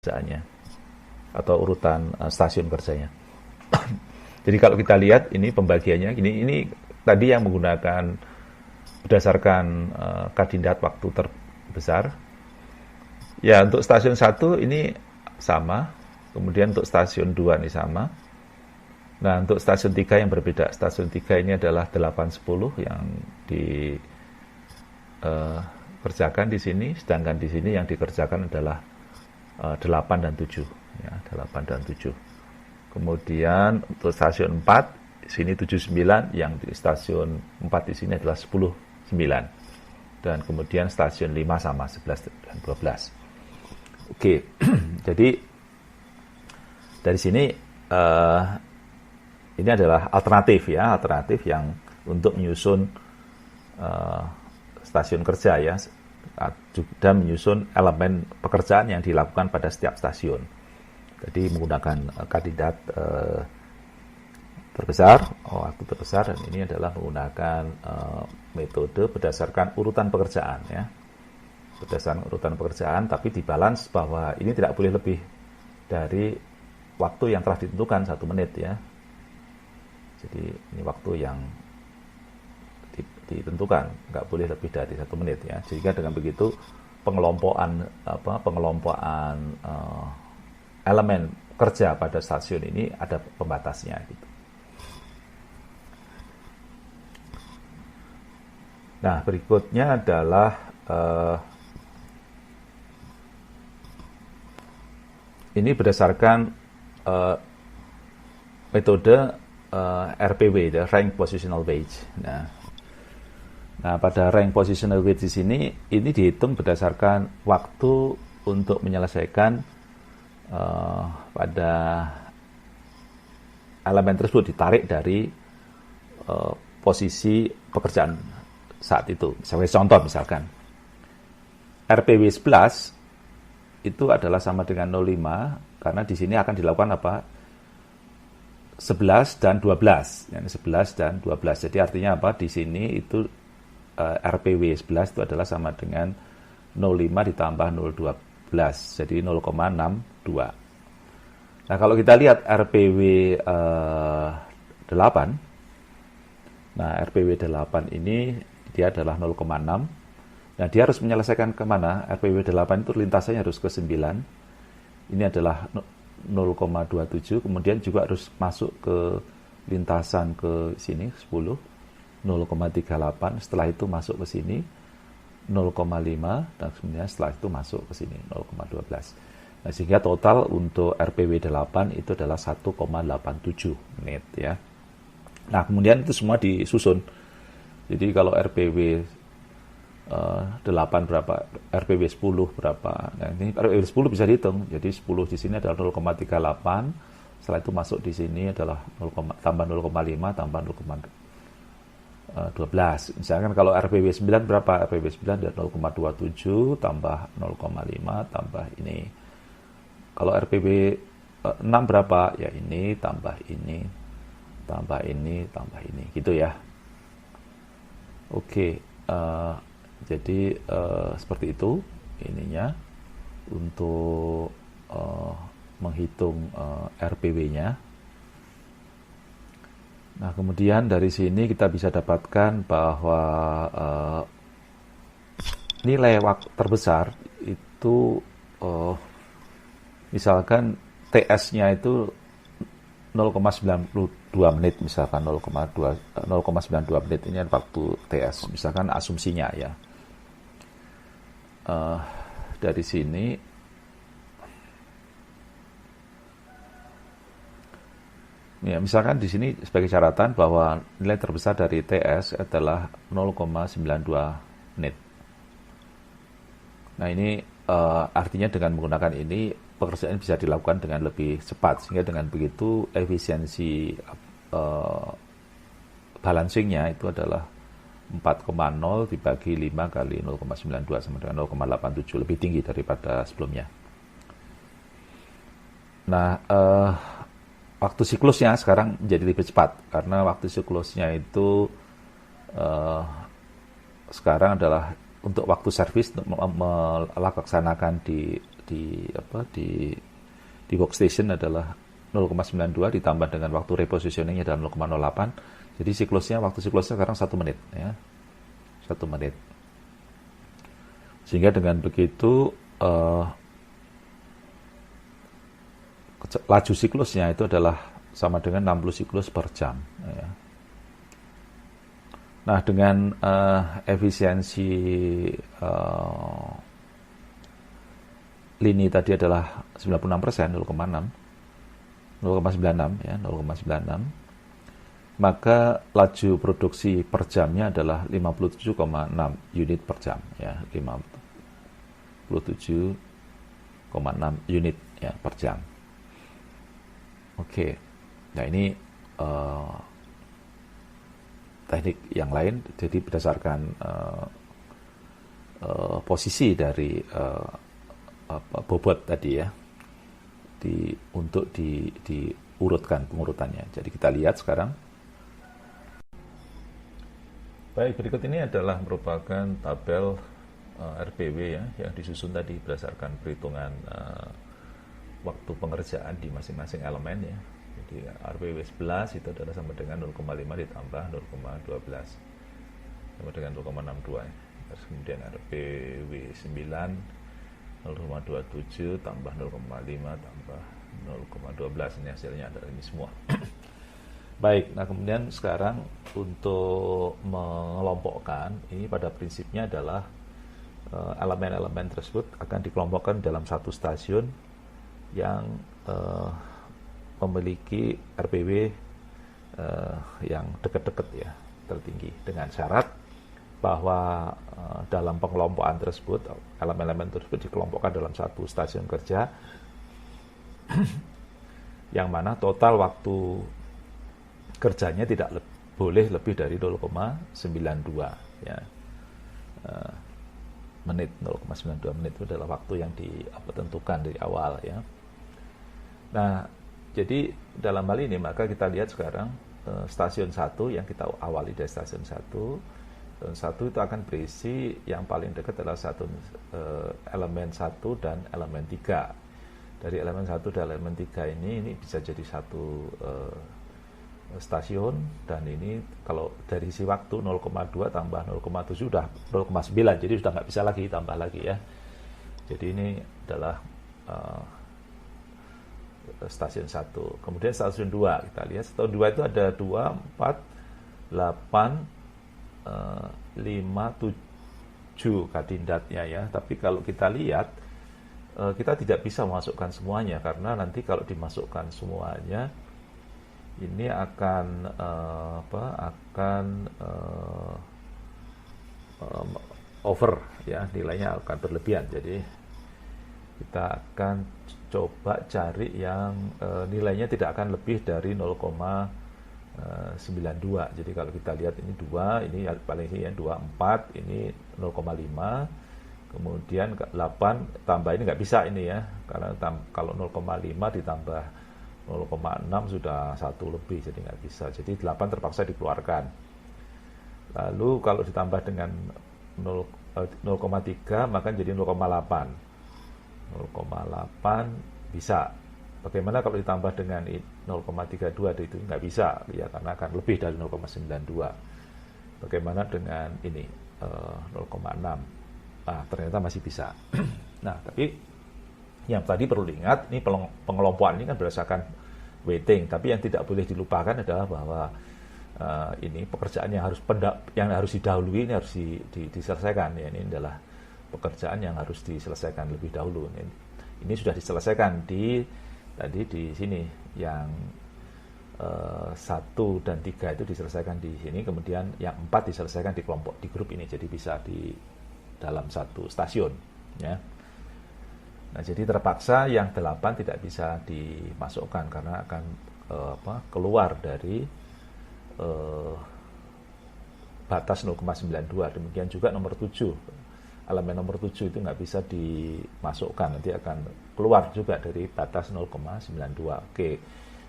kerjaannya atau urutan stasiun kerjanya. Jadi kalau kita lihat ini pembagiannya ini tadi yang menggunakan berdasarkan kandidat waktu terbesar. Ya, untuk stasiun 1 ini sama, kemudian untuk stasiun 2 ini sama. Nah, untuk stasiun 3 yang berbeda. Stasiun 3 ini adalah 810 yang dikerjakan di sini, sedangkan di sini yang dikerjakan adalah 8 dan 7 ya, 8 dan 7. Kemudian untuk stasiun 4 di sini 79, yang di stasiun 4 di sini adalah 10 9. Dan kemudian stasiun 5 sama 11 dan 12. Oke. Jadi dari sini ini adalah alternatif yang untuk menyusun stasiun kerja ya, dan menyusun elemen pekerjaan yang dilakukan pada setiap stasiun. Jadi menggunakan kandidat terbesar, waktu terbesar, dan ini adalah menggunakan metode berdasarkan urutan pekerjaan ya. Berdasarkan urutan pekerjaan, tapi dibalance bahwa ini tidak boleh lebih dari waktu yang telah ditentukan 1 menit ya. Jadi ini waktu yang ditentukan, nggak boleh lebih dari 1 menit ya. Sehingga dengan begitu pengelompokan elemen kerja pada stasiun ini ada pembatasnya gitu. Nah, berikutnya adalah ini berdasarkan metode RPW, the rank positional wage. Nah, pada rank positional wage di sini ini dihitung berdasarkan waktu untuk menyelesaikan pada elemen tersebut ditarik dari posisi pekerjaan saat itu. Sebagai contoh misalkan RPW 11 itu adalah sama dengan 0,5 karena di sini akan dilakukan apa? 11 dan 12. Yani 11 dan 12. Jadi artinya apa? Di sini itu RPW 11 itu adalah sama dengan 0,5 ditambah 0,12. Jadi 0,62. Nah, kalau kita lihat RPW 8. Nah, RPW 8 ini dia adalah 0,6. Nah, dia harus menyelesaikan kemana? RPW 8 itu lintasannya harus ke 9. Ini adalah 0,27. Kemudian juga harus masuk ke lintasan ke sini, 10. 0,38. Setelah itu masuk ke sini, 0,5. Dan kemudian setelah itu masuk ke sini, 0,12. Nah, sehingga total untuk RPW 8 itu adalah 1,87 menit ya. Nah, kemudian itu semua disusun. Jadi kalau RPW 8 berapa, RPW 10 berapa. Nah, ini RPW 10 bisa dihitung. Jadi 10 di sini adalah 0,38. Setelah itu masuk di sini adalah tambah 0,5 tambah 0,12. Misalkan kalau RPW 9 berapa? RPW 9 adalah 0,27 tambah 0,5 tambah ini. Kalau RPW 6 berapa? Ya ini tambah ini tambah ini tambah ini gitu ya. Oke. Jadi seperti itu ininya untuk menghitung RPW-nya. Nah, kemudian dari sini kita bisa dapatkan bahwa nilai waktu terbesar itu misalkan TS-nya itu 0,92 menit misalkan 0,92 menit ini waktu TS misalkan asumsinya ya. Dari sini ya, misalkan di sini sebagai catatan bahwa nilai terbesar dari TS adalah 0,92 menit. Nah, ini artinya dengan menggunakan ini pekerjaan bisa dilakukan dengan lebih cepat, sehingga dengan begitu efisiensi balancingnya itu adalah 4,0 dibagi 5 kali 0,92 sama dengan 0,87, lebih tinggi daripada sebelumnya. Nah, waktu siklusnya sekarang menjadi lebih cepat karena waktu siklusnya itu sekarang adalah untuk waktu servis untuk melaksanakan di di workstation adalah 0,92 ditambah dengan waktu repositioningnya adalah 0,08. Jadi waktu siklusnya sekarang 1 menit ya. 1 menit. Sehingga dengan begitu laju siklusnya itu adalah sama dengan 60 siklus per jam ya. Nah, dengan efisiensi lini tadi adalah 96%, 0,96 ya, 0,96. Maka laju produksi per jamnya adalah 57,6 unit per jam ya, 57,6 unit ya per jam. Oke. Nah, ini teknik yang lain, jadi berdasarkan posisi dari bobot tadi ya, untuk diurutkan pengurutannya. Jadi kita lihat sekarang. Baik, berikut ini adalah merupakan tabel RPW ya, yang disusun tadi berdasarkan perhitungan waktu pengerjaan di masing-masing elemen ya. Jadi RPW 11 itu adalah sama dengan 0,5 ditambah 0,12 sama dengan 0,62 ya. Terus kemudian RPW 9 0,27 tambah 0,5 tambah 0,12, ini hasilnya adalah ini semua. Baik, nah kemudian sekarang untuk mengelompokkan, ini pada prinsipnya adalah elemen-elemen tersebut akan dikelompokkan dalam satu stasiun yang memiliki RPW yang dekat-dekat ya, tertinggi, dengan syarat bahwa dalam pengelompokan tersebut, elemen-elemen tersebut dikelompokkan dalam satu stasiun kerja yang mana total waktu kerjanya tidak boleh lebih dari 0,92 ya. Menit, 0,92 menit itu adalah waktu yang ditentukan dari awal ya. Nah, jadi dalam hal ini maka kita lihat sekarang stasiun 1 yang kita awali dari stasiun 1 itu akan berisi yang paling dekat adalah elemen 1 dan elemen 3. Dari elemen 1 dan elemen 3 ini bisa jadi satu stasiun, dan ini kalau dari sisi waktu 0,2 tambah 0,7 sudah 0,9, jadi sudah nggak bisa lagi tambah lagi ya. Jadi ini adalah stasiun 1. Kemudian stasiun 2 kita lihat, stasiun 2 itu ada 2, 4, 8, 5, 7 kadindatnya ya. Tapi kalau kita lihat kita tidak bisa memasukkan semuanya, karena nanti kalau dimasukkan semuanya ini akan over ya, nilainya akan berlebihan. Jadi kita akan coba cari yang nilainya tidak akan lebih dari 0,92. Jadi kalau kita lihat ini 2, ini paling ini ya 24, ini 0,5, kemudian 8 tambah ini nggak bisa ini ya, karena kalau 0,5 ditambah 0,6 sudah 1 lebih, jadi nggak bisa. Jadi 8 terpaksa dikeluarkan. Lalu kalau ditambah dengan 0,3 maka jadi 0,8. 0,8 bisa. Bagaimana kalau ditambah dengan 0,32 itu nggak bisa ya, karena akan lebih dari 0,92. Bagaimana dengan ini 0,6? Nah, ternyata masih bisa. Nah, tapi yang tadi perlu diingat, ini pengelompokan ini kan berdasarkan weighting, tapi yang tidak boleh dilupakan adalah bahwa ini pekerjaan yang harus didahului, ini harus diselesaikan ya. Ini adalah pekerjaan yang harus diselesaikan lebih dahulu. Ini sudah diselesaikan di sini, yang 1 dan 3 itu diselesaikan di sini, kemudian yang 4 diselesaikan di kelompok, di grup ini, jadi bisa di dalam satu stasiun ya. Nah, jadi terpaksa yang 8 tidak bisa dimasukkan karena akan keluar dari batas 0,92. Demikian juga nomor 7. Elemen nomor 7 itu nggak bisa dimasukkan, nanti akan keluar juga dari batas 0,92. Oke.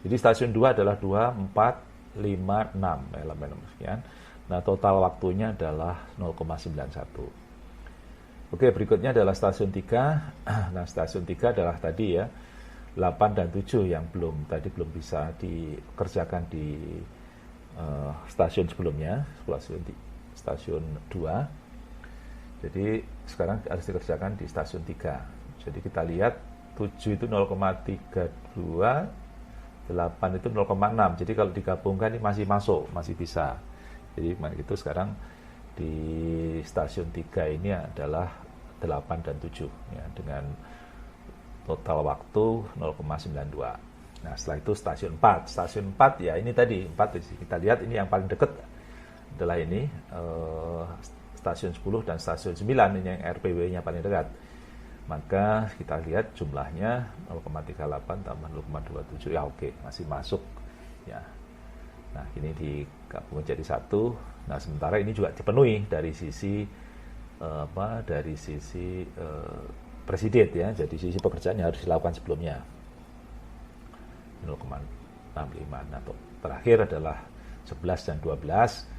Jadi stasiun 2 adalah 2, 4, 5, 6 elemen nomor sekian. Nah, total waktunya adalah 0,91. Oke, berikutnya adalah stasiun 3. Nah, stasiun 3 adalah tadi ya, 8 dan 7 yang belum bisa dikerjakan di stasiun sebelumnya, stasiun 2. Jadi sekarang harus dikerjakan di stasiun 3. Jadi kita lihat 7 itu 0,32, 8 itu 0,6. Jadi kalau digabungkan ini masih masuk, masih bisa. Jadi itu sekarang di stasiun 3 ini adalah 8 dan 7 ya, dengan total waktu 0,92. Nah, setelah itu stasiun 4. Stasiun 4 ya ini tadi 4, kita lihat ini yang paling dekat adalah ini stasiun 10 dan stasiun 9, ini yang RPW-nya paling dekat. Maka kita lihat jumlahnya 0,38 tambah 0,27, ya oke, masih masuk ya. Nah, ini digabung jadi satu. Nah, sementara ini juga dipenuhi dari sisi presiden ya, jadi sisi pekerjaan yang harus dilakukan sebelumnya 0,65. Nah, terakhir adalah 11 dan 12,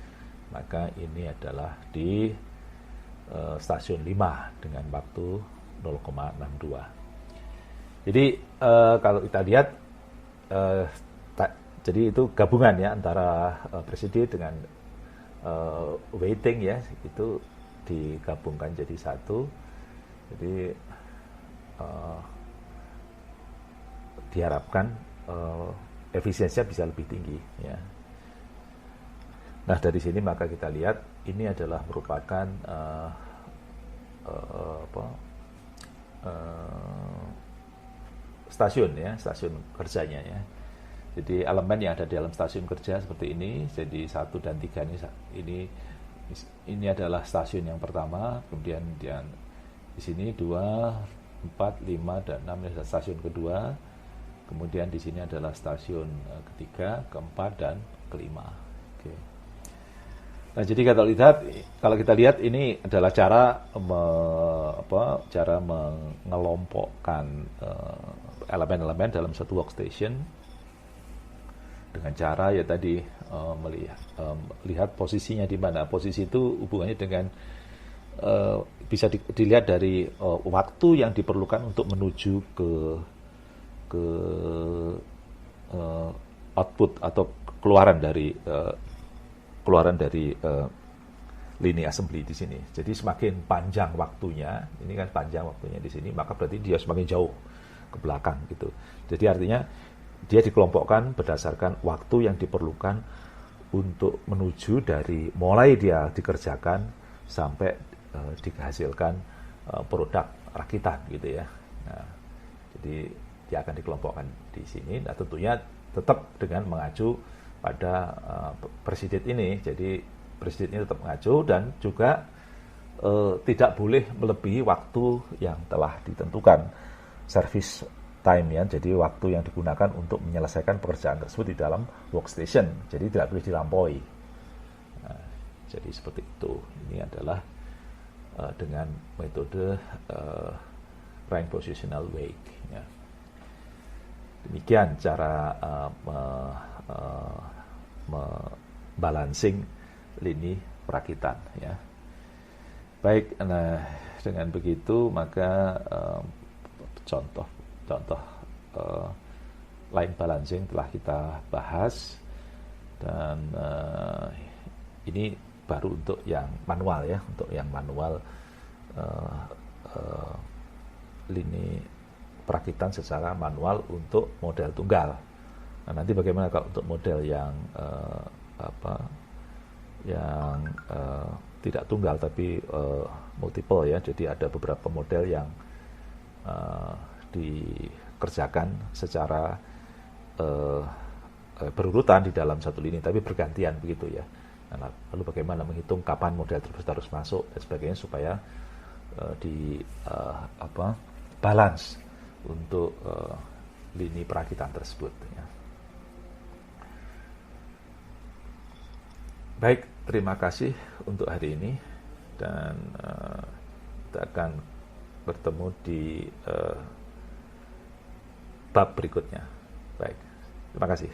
maka ini adalah di stasiun 5 dengan waktu 0,62. Jadi kalau kita lihat jadi itu gabungan ya antara presiden dengan waiting ya, itu digabungkan jadi satu. Jadi diharapkan efisiensinya bisa lebih tinggi ya. Nah, dari sini maka kita lihat ini adalah merupakan stasiun ya, stasiun kerjanya ya. Jadi elemen yang ada di dalam stasiun kerja seperti ini. Jadi 1 dan 3 ini adalah stasiun yang pertama, kemudian yang di sini 2, 4, 5 dan 6 ini adalah stasiun kedua. Kemudian di sini adalah stasiun ketiga, keempat dan kelima. Oke. Nah, jadi kalau kita lihat ini adalah cara mengelompokkan elemen-elemen dalam satu workstation dengan cara ya tadi melihat posisinya di mana. Posisi itu hubungannya dengan bisa dilihat dari waktu yang diperlukan untuk menuju ke output atau keluaran dari lini assembly di sini. Jadi semakin panjang waktunya, ini kan panjang waktunya di sini, maka berarti dia semakin jauh ke belakang gitu. Jadi artinya dia dikelompokkan berdasarkan waktu yang diperlukan untuk menuju dari mulai dia dikerjakan sampai dihasilkan produk rakitan gitu ya. Nah, jadi dia akan dikelompokkan di sini. Nah, tentunya tetap dengan mengacu pada presiden ini. Jadi presiden ini tetap mengacu dan juga tidak boleh melebihi waktu yang telah ditentukan service time ya. Jadi waktu yang digunakan untuk menyelesaikan pekerjaan tersebut di dalam workstation. Jadi tidak boleh dilampaui. Nah, jadi seperti itu. Ini adalah dengan metode rank positional wake. Ya. Demikian cara balancing lini perakitan. Ya. Baik, nah dengan begitu maka contoh line balancing telah kita bahas dan ini baru untuk yang manual ya, untuk yang manual lini perakitan secara manual untuk model tunggal. Nah, nanti bagaimana kalau untuk model yang tidak tunggal tapi multiple ya, jadi ada beberapa model yang dikerjakan secara berurutan di dalam satu lini tapi bergantian begitu ya. Nah, lalu bagaimana menghitung kapan model tersebut harus masuk dan sebagainya supaya balance untuk lini perakitan tersebut ya. Baik, terima kasih untuk hari ini dan kita akan bertemu di bab berikutnya. Baik, terima kasih.